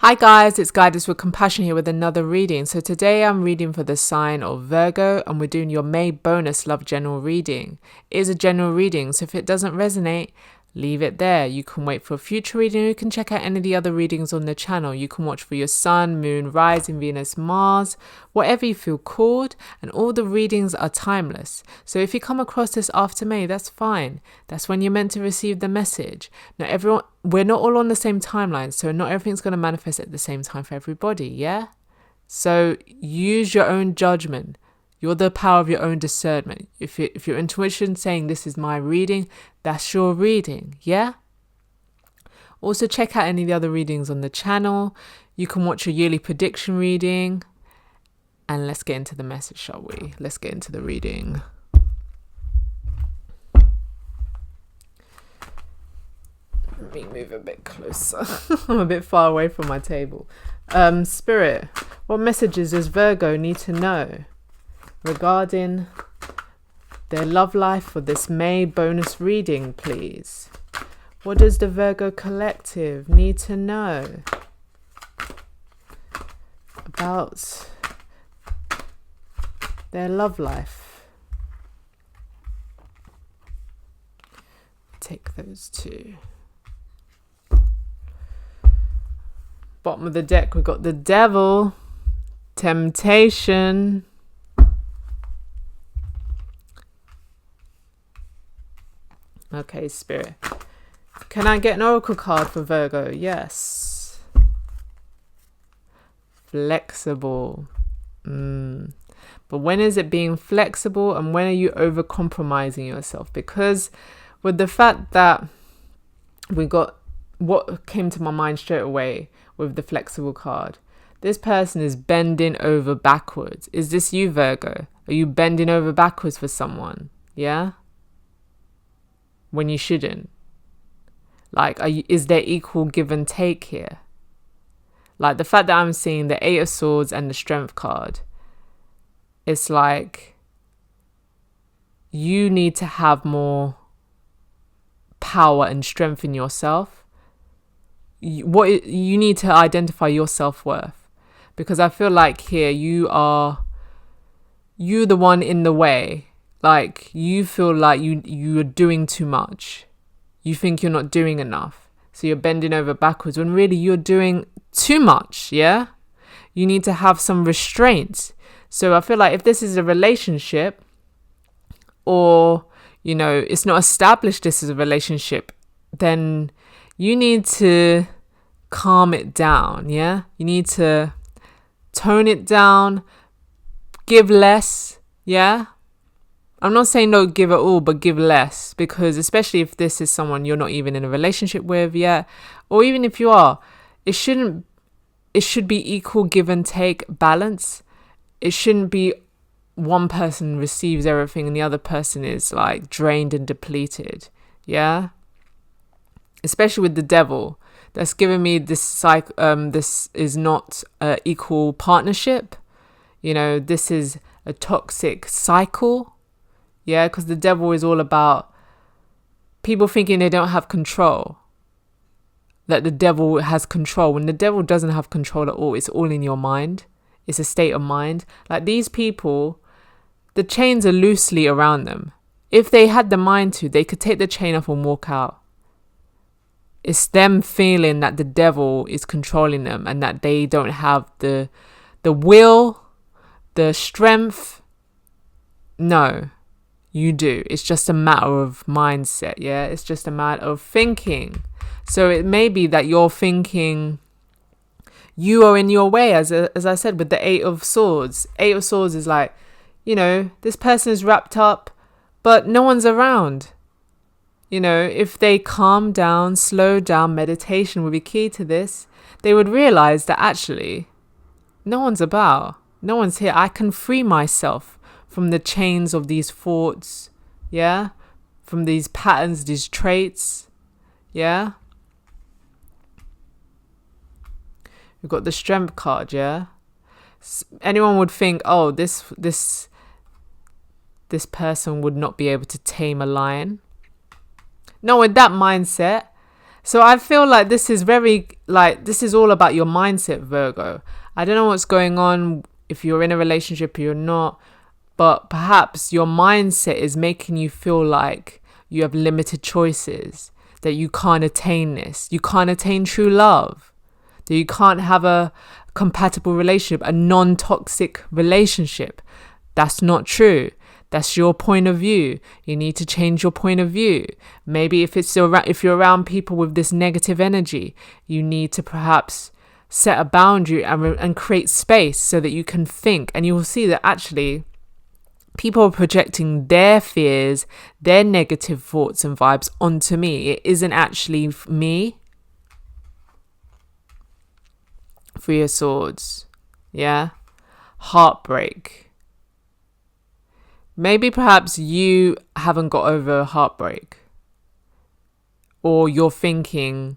Hi guys, it's Guidance with Compassion here with another reading. So today I'm reading for the sign of Virgo and we're doing your May bonus love general reading. It is a general reading, so if it doesn't resonate, leave it there. You can wait for a future reading. You can check out any of the other readings on the channel. You can watch for your sun, moon, rising, Venus, Mars, whatever you feel called, and all the readings are timeless. So if you come across this after May, that's fine. That's when you're meant to receive the message. Now we're not all on the same timeline, so not everything's going to manifest at the same time for everybody, yeah? So use your own judgment. You're the power of your own discernment. If your intuition's saying this is my reading, that's your reading, yeah? Also check out any of the other readings on the channel. You can watch a yearly prediction reading. And let's get into the message, shall we? Let's get into the reading. Let me move a bit closer. I'm a bit far away from my table. Spirit, what messages does Virgo need to know regarding their love life for this May bonus reading, please? What does the Virgo collective need to know about their love life? Take those two. Bottom of the deck, we've got the Devil, Temptation, okay, Spirit. Can I get an oracle card for Virgo? Yes. Flexible. But when is it being flexible and when are you over compromising yourself? Because with the fact that we got what came to my mind straight away with the flexible card, this person is bending over backwards. Is this you, Virgo? Are you bending over backwards for someone? Yeah? When you shouldn't. Like, is there equal give and take here? Like, the fact that I'm seeing the Eight of Swords and the Strength card, it's like you need to have more power and strength in yourself. You need to identify your self-worth, because I feel like here you the one in the way. Like, you feel like you're doing too much. You think you're not doing enough, so you're bending over backwards when really you're doing too much. Yeah, you need to have some restraint. So I feel like if this is a relationship, or it's not established this is a relationship, then you need to calm it down. Yeah, you need to tone it down, give less. Yeah, I'm not saying don't give at all, but give less, because especially if this is someone you're not even in a relationship with yet, or even if you are, it should be equal give and take, balance. It shouldn't be one person receives everything and the other person is like drained and depleted. Yeah, especially with the Devil, that's giving me this this is not an equal partnership. This is a toxic cycle. Yeah, because the Devil is all about people thinking they don't have control, that the Devil has control, when the Devil doesn't have control at all. It's all in your mind. It's a state of mind. Like, these people, the chains are loosely around them. If they had the mind to, they could take the chain off and walk out. It's them feeling that the Devil is controlling them and that they don't have the will, the strength. No, you do. It's just a matter of mindset. Yeah, it's just a matter of thinking. So it may be that you're thinking you are in your way, as I said, with the Eight of Swords. Eight of Swords is like, this person is wrapped up, but no one's around. If they calm down, slow down, meditation would be key to this. They would realize that actually no one's about. No one's here. I can free myself from the chains of these thoughts. Yeah. From these patterns, these traits. Yeah. We've got the Strength card, yeah? Anyone would think, oh, this person would not be able to tame a lion. No, with that mindset, So I feel like this is this is all about your mindset, Virgo. I don't know what's going on, if you're in a relationship or you're not, but perhaps your mindset is making you feel like you have limited choices, that you can't attain this. You can't attain true love, that you can't have a compatible relationship, a non-toxic relationship. That's not true. That's your point of view. You need to change your point of view. Maybe if you're around people with this negative energy, you need to perhaps set a boundary and create space so that you can think. And you will see that actually people are projecting their fears, their negative thoughts and vibes onto me. It isn't actually me. Three of Swords. Yeah. Heartbreak. Maybe perhaps you haven't got over heartbreak, or you're thinking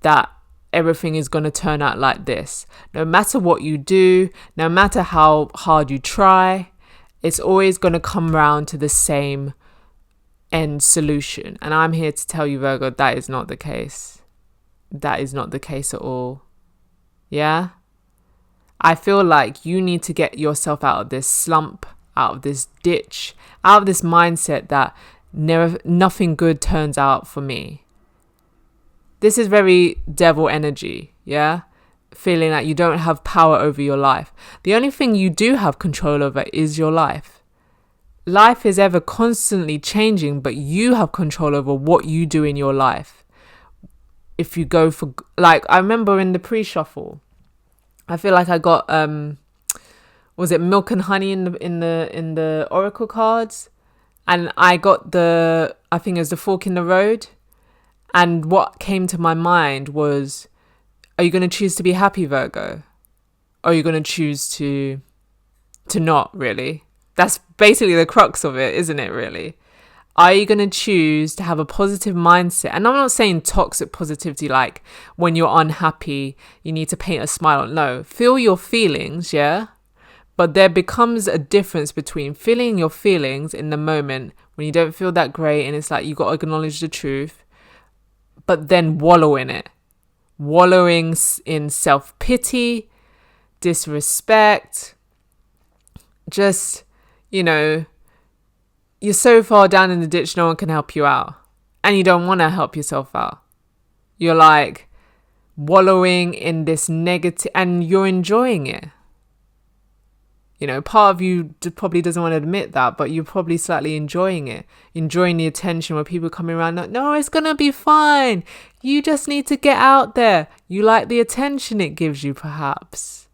that everything is going to turn out like this. No matter what you do, no matter how hard you try, it's always going to come round to the same end solution. And I'm here to tell you, Virgo, that is not the case. That is not the case at all. Yeah? I feel like you need to get yourself out of this slump, out of this ditch, out of this mindset that nothing good turns out for me. This is very devil energy, yeah? Feeling like you don't have power over your life. The only thing you do have control over is your life. Life is ever constantly changing, but you have control over what you do in your life. If you go for, like, I remember in the pre-shuffle, I feel like I got was it milk and honey in the oracle cards, and I got I think it was the fork in the road, and what came to my mind was, are you going to choose to be happy, Virgo? Or are you going to choose to not, really? That's basically the crux of it, isn't it, really? Are you going to choose to have a positive mindset? And I'm not saying toxic positivity, like when you're unhappy, you need to paint a smile. No, feel your feelings, yeah? But there becomes a difference between feeling your feelings in the moment when you don't feel that great and it's like you got to acknowledge the truth, but then wallow in it. Wallowing in self-pity, disrespect, just, you're so far down in the ditch, no one can help you out. And you don't want to help yourself out. You're like wallowing in this negative, and you're enjoying it. Part of you probably doesn't want to admit that, but you're probably slightly enjoying it. Enjoying the attention where people coming around, like, no, it's going to be fine. You just need to get out there. You like the attention it gives you, perhaps.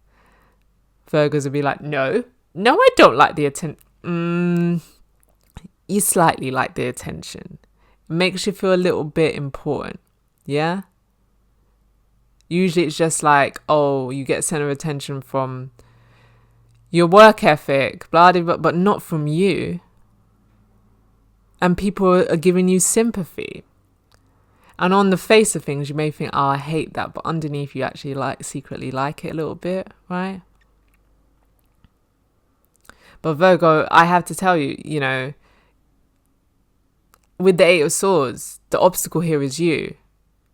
Virgos will be like, no, I don't like the attention. You slightly like the attention. It makes you feel a little bit important. Yeah? Usually it's just like, oh, you get center of attention from your work ethic, blah, blah, blah, but not from you. And people are giving you sympathy. And on the face of things, you may think, oh, I hate that. But underneath, you actually secretly like it a little bit, right? But Virgo, I have to tell you, with the Eight of Swords, the obstacle here is you.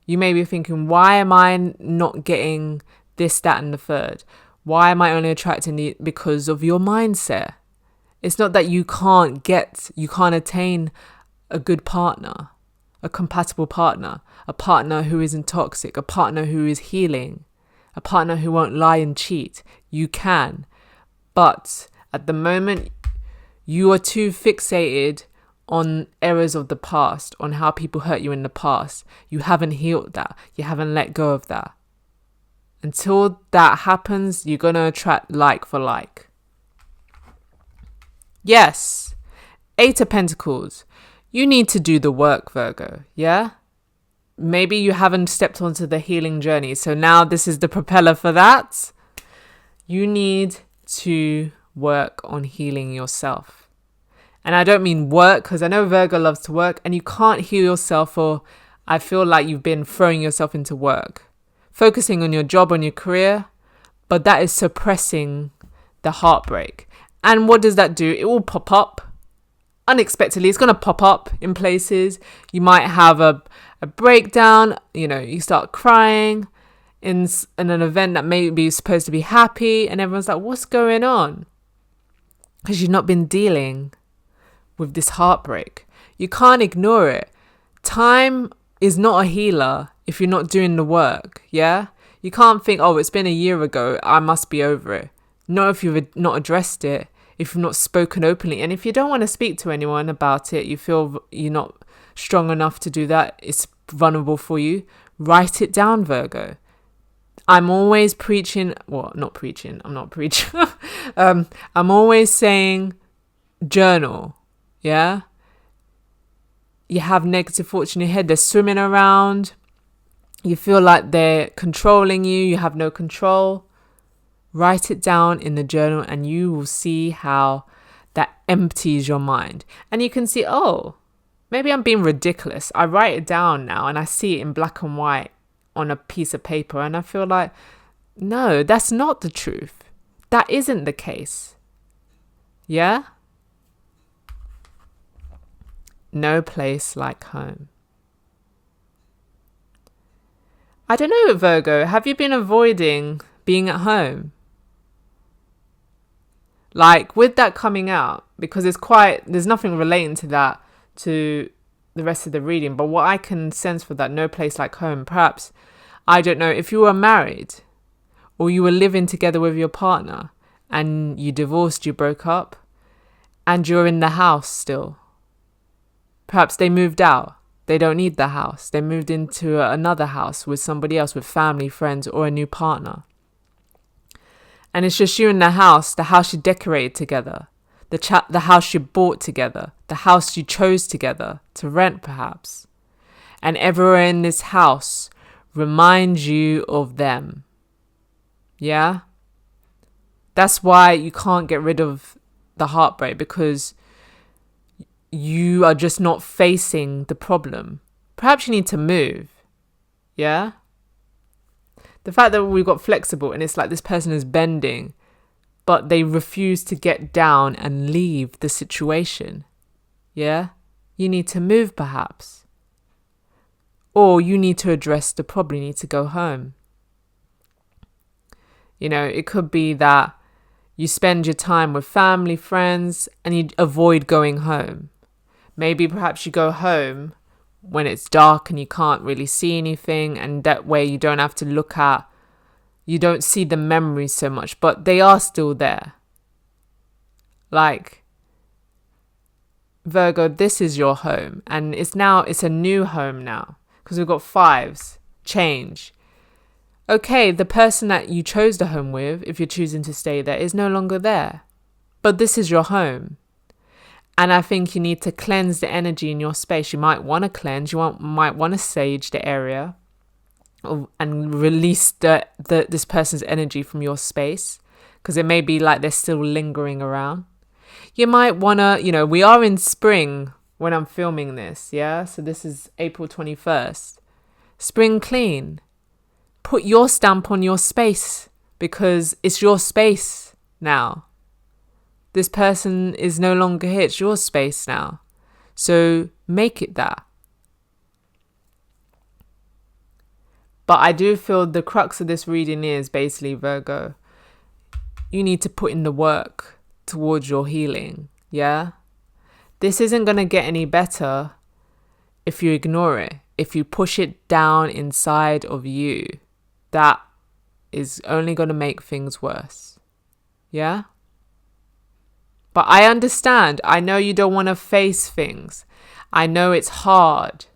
You may be thinking, why am I not getting this, that, and the third? Why am I only attracting it? Because of your mindset. It's not that you can't attain a good partner, a compatible partner, a partner who isn't toxic, a partner who is healing, a partner who won't lie and cheat. You can. But at the moment, you are too fixated on errors of the past, on how people hurt you in the past. You haven't healed that. You haven't let go of that. Until that happens, you're going to attract like for like. Yes, Eight of Pentacles. You need to do the work, Virgo, yeah? Maybe you haven't stepped onto the healing journey, so now this is the propeller for that. You need to work on healing yourself. And I don't mean work, because I know Virgo loves to work, and you can't heal yourself, or I feel like you've been throwing yourself into work, focusing on your job, on your career, but that is suppressing the heartbreak. And what does that do? It will pop up unexpectedly. It's going to pop up in places. You might have a breakdown, you start crying in an event that maybe is supposed to be happy, and everyone's like, what's going on? Because you've not been dealing with this heartbreak. You can't ignore it. Time is not a healer if you're not doing the work, yeah? You can't think, oh, it's been a year ago, I must be over it. Not if you've not addressed it, if you've not spoken openly. And if you don't want to speak to anyone about it, you feel you're not strong enough to do that, it's vulnerable for you, write it down, Virgo. I'm always preaching, well, not preaching, I'm not preaching. I'm always saying journal, yeah? You have negative thoughts in your head, they're swimming around. You feel like they're controlling you, you have no control. Write it down in the journal and you will see how that empties your mind. And you can see, oh, maybe I'm being ridiculous. I write it down now and I see it in black and white on a piece of paper and I feel like, no, that's not the truth. That isn't the case. Yeah? No place like home. I don't know, Virgo, have you been avoiding being at home? Like with that coming out, because there's nothing relating to that, to the rest of the reading. But what I can sense for that no place like home, perhaps, I don't know, if you were married or you were living together with your partner and you divorced, you broke up, and you're in the house still. Perhaps they moved out. They don't need the house. They moved into another house with somebody else, with family, friends, or a new partner. And it's just you in the house you decorated together, the house you bought together, the house you chose together to rent perhaps. And everyone in this house reminds you of them. Yeah? That's why you can't get rid of the heartbreak, because you are just not facing the problem. Perhaps you need to move. Yeah? The fact that we got flexible and it's like this person is bending, but they refuse to get down and leave the situation. Yeah? You need to move perhaps. Or you need to address the problem. You need to go home. It could be that you spend your time with family, friends, and you avoid going home. Maybe perhaps you go home when it's dark and you can't really see anything, and that way you don't see the memories so much, but they are still there. Like, Virgo, this is your home, and it's a new home now, because we've got fives, change. Okay, the person that you chose the home with, if you're choosing to stay there, is no longer there, but this is your home. And I think you need to cleanse the energy in your space. You might want to cleanse. Might want to sage the area and release this person's energy from your space, because it may be like they're still lingering around. You might want to, we are in spring when I'm filming this, yeah? So this is April 21st. Spring clean. Put your stamp on your space, because it's your space now. This person is no longer here. It's your space now. So make it that. But I do feel the crux of this reading is basically, Virgo, you need to put in the work towards your healing. Yeah? This isn't going to get any better if you ignore it. If you push it down inside of you, that is only going to make things worse. Yeah? But I understand. I know you don't want to face things. I know it's hard.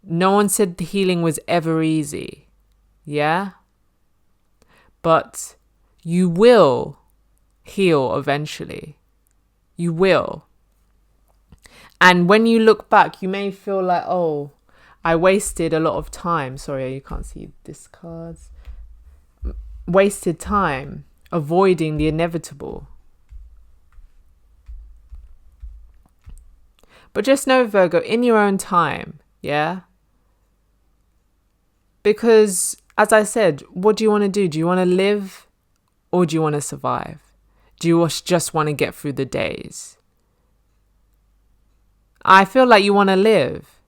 No one said the healing was ever easy. Yeah? But you will heal eventually. You will. And when you look back, you may feel like, oh, I wasted a lot of time. Sorry, you can't see this cards. Wasted time avoiding the inevitable. But just know, Virgo, in your own time, yeah? Because, as I said, what do you want to do? Do you want to live or do you want to survive? Do you just want to get through the days? I feel like you want to live.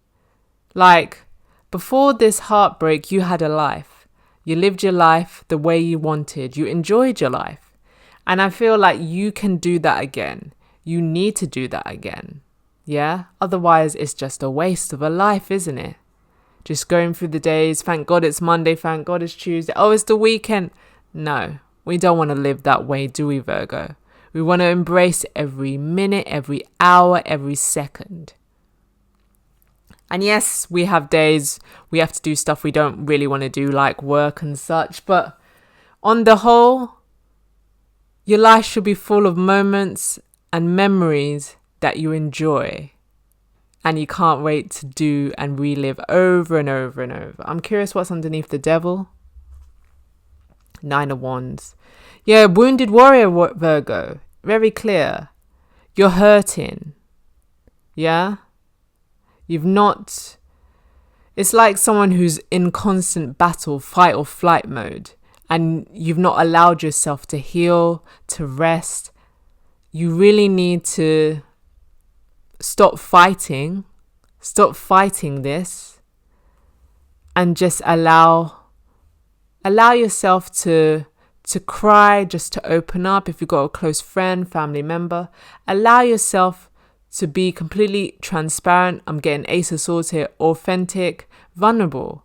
Like, Before this heartbreak, you had a life. You lived your life the way you wanted. You enjoyed your life. And I feel like you can do that again. You need to do that again. Yeah? Otherwise, it's just a waste of a life, isn't it? Just going through the days. Thank God it's Monday. Thank God it's Tuesday. Oh, it's the weekend. No, we don't want to live that way, do we, Virgo? We want to embrace every minute, every hour, every second. And yes, we have days we have to do stuff we don't really want to do, like work and such. But on the whole, your life should be full of moments and memories that you enjoy and you can't wait to do and relive over and over and over. I'm curious what's underneath the devil. 9 of Wands. Yeah, wounded warrior, Virgo. Very clear. You're hurting. Yeah? You've not... It's like someone who's in constant battle, fight or flight mode. And you've not allowed yourself to heal, to rest. You really need to stop fighting this, and just allow yourself to cry, just to open up. If you've got a close friend, family member, allow yourself to be completely transparent. I'm getting Ace of Swords here, authentic, vulnerable.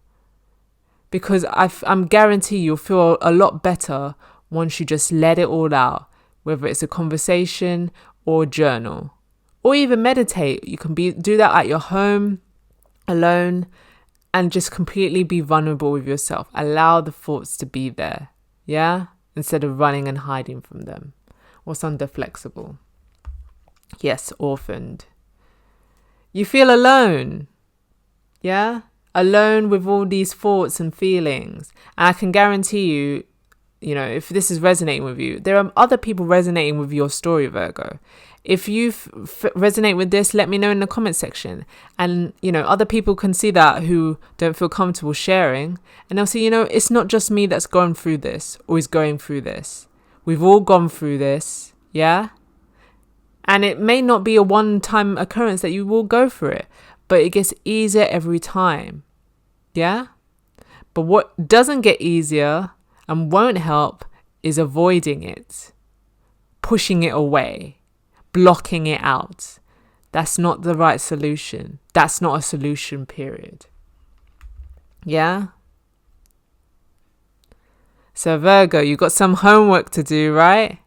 Because I'm guarantee you'll feel a lot better once you just let it all out, whether it's a conversation or journal, or even meditate. You can do that at your home, alone, and just completely be vulnerable with yourself. Allow the thoughts to be there, yeah? Instead of running and hiding from them. What's under flexible? Yes, orphaned. You feel alone, yeah? Alone with all these thoughts and feelings. And I can guarantee you, if this is resonating with you, there are other people resonating with your story, Virgo. If you resonate with this, let me know in the comment section. And, other people can see that who don't feel comfortable sharing. And they'll see, it's not just me that's gone through this or is going through this. We've all gone through this, yeah? And it may not be a one-time occurrence that you will go through it, but it gets easier every time, yeah? But what doesn't get easier and won't help is avoiding it, pushing it away, blocking it out. That's not the right solution. That's not a solution, period. Yeah? So Virgo, you got some homework to do, right?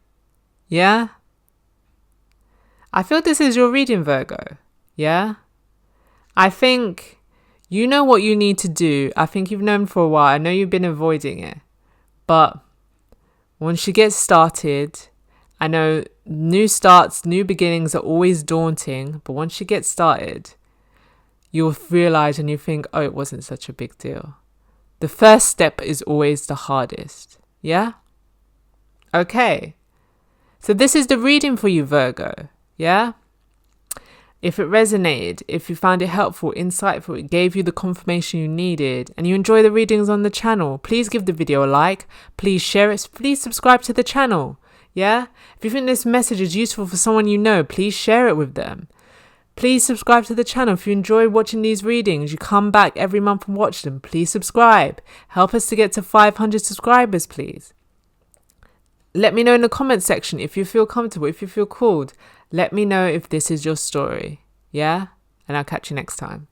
Yeah? I feel this is your reading, Virgo. Yeah? I think you know what you need to do. I think you've known for a while. I know you've been avoiding it. But once you get started, I know new starts, new beginnings are always daunting. But once you get started, you'll realize and you think, oh, it wasn't such a big deal. The first step is always the hardest. Yeah? Okay. So this is the reading for you, Virgo. Yeah? If it resonated, if you found it helpful, insightful, it gave you the confirmation you needed, and you enjoy the readings on the channel, please give the video a like, please share it, please subscribe to the channel, yeah? If you think this message is useful for someone you know, please share it with them. Please subscribe to the channel. If you enjoy watching these readings, you come back every month and watch them, please subscribe. Help us to get to 500 subscribers, please. Let me know in the comment section if you feel comfortable, if you feel called. Let me know if this is your story. Yeah? And I'll catch you next time.